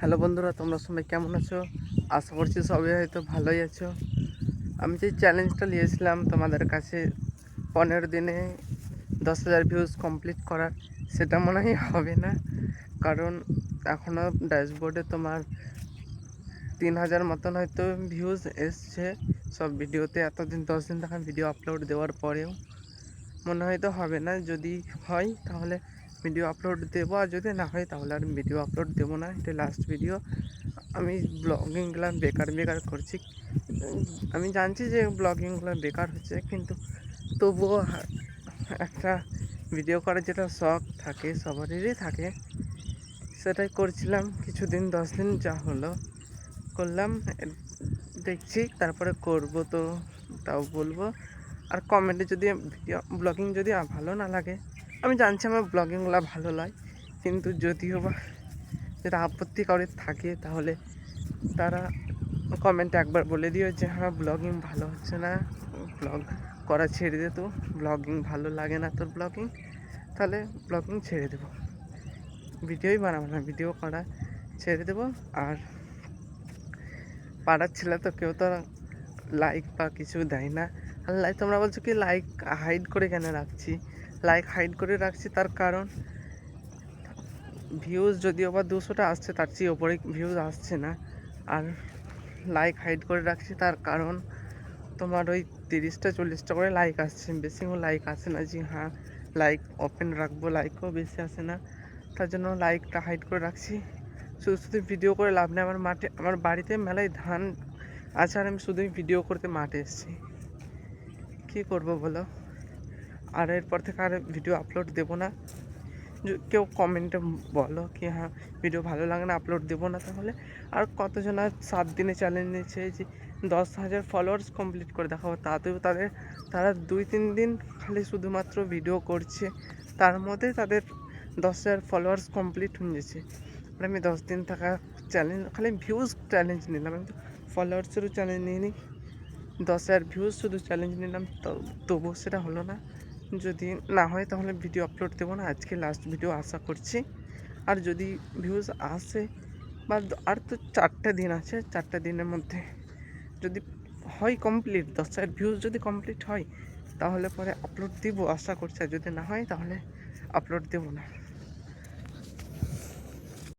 Hello বন্ধুরা, তোমরা সবাই কেমন আছো? আশা করছি সবাই হয়তো ভালোই আছো। আমি যে চ্যালেঞ্জটা নিয়েছিলাম তোমাদের কাছে 15 দিনে 10,000 ভিউজ কমপ্লিট করার, সেটা মনে হয় হবে না। কারণ এখনও ড্যাশবোর্ডে তোমার 3,000 মতন হয়তো ভিউজ এসছে সব ভিডিওতে। এতদিন 10 দিন থাকা ভিডিও আপলোড দেওয়ার পরেও মনে হয় তো হবে না। যদি হয় তাহলে ভিডিও আপলোড দেবো, আর যদি না হয় তাহলে আর ভিডিও আপলোড দেবো না। এটা লাস্ট ভিডিও। আমি ব্লগিংগুলো বেকার করছি। আমি জানছি যে ব্লগিংগুলো বেকার হচ্ছে, কিন্তু তবুও একটা ভিডিও করার যেটা শখ থাকে, সবারই থাকে, সেটাই করছিলাম কিছুদিন, 10 দিন যা হলো করলাম। দেখছি তারপরে করব তো তাও বলবো। আর কমেন্টে যদি ভিডিও ব্লগিং যদি ভালো না লাগে, আমি জানছি আমার ব্লগিংগুলো ভালো লাগে, কিন্তু যদিও বা যেটা আপত্তি করে থাকে তাহলে তারা কমেন্টে একবার বলে দিও যে হ্যাঁ ব্লগিং ভালো হচ্ছে না, ব্লগ করা ছেড়ে দে, তো ব্লগিং ভালো লাগে না তোর ব্লগিং, তাহলে ব্লগিং ছেড়ে দেবো, ভিডিওই বানাবো না, ভিডিও করা ছেড়ে দেবো। আর পাড়ার ছেলে তো কেউ তো লাইক বা কিছু দেয় না। আর তোমরা বলছো কি লাইক হাইড করে কেন রাখছি? লাইক হাইড করে রাখছি তার কারণ ভিউজ যদিও বা 200টা আসছে, তার চেয়ে ওপরে ভিউজ আসছে না। আর লাইক হাইড করে রাখছি তার কারণ তোমার ওই 30টা 40টা করে লাইক আসছে, বেশি লাইক আসে না। যে হ্যাঁ লাইক ওপেন রাখবো, লাইকও বেশি আসে না, তার জন্য লাইকটা হাইড করে রাখছি। শুধু ভিডিও করে লাভ নেই। আমার বাড়িতে মেলায় ধান আছে, আর আমি শুধুই ভিডিও করতে মাঠে এসেছি, কী করবো বলো? আর এরপর থেকে আর ভিডিও আপলোড দেবো না। কেউ কমেন্টে বলো কি হ্যাঁ ভিডিও ভালো লাগে না, আপলোড দেবো না, তাহলে আর কতজন আর 7 দিনে চ্যালেঞ্জ নিচ্ছে যে 10,000 ফলোয়ার্স কমপ্লিট করে দেখাবো, তাতেও তারা 2-3 দিন খালি শুধুমাত্র ভিডিও করছে, তার মধ্যে তাদের 10,000 ফলোয়ার্স কমপ্লিট হয়ে যাচ্ছে। আর আমি 10 দিন থাকা চ্যালেঞ্জ, খালি ভিউজ চ্যালেঞ্জ নিলাম, আমি তো ফলোয়ার্সেরও চ্যালেঞ্জ নিইনি। 10,000 ভিউজ শুধু চ্যালেঞ্জ নিলাম, তবুও সেটা হলো না। যদি না হয় তাহলে ভিডিও আপলোড দেবো না, আজকে লাস্ট ভিডিও আশা করছি। আর যদি ভিউজ আসে বা আর তো 4টে দিন আছে, 4টে দিনের মধ্যে যদি হয় কমপ্লিট, 10,000 ভিউজ যদি কমপ্লিট হয় তাহলে পরে আপলোড দিব আশা করছি। আর যদি না হয় তাহলে আপলোড দেবো না।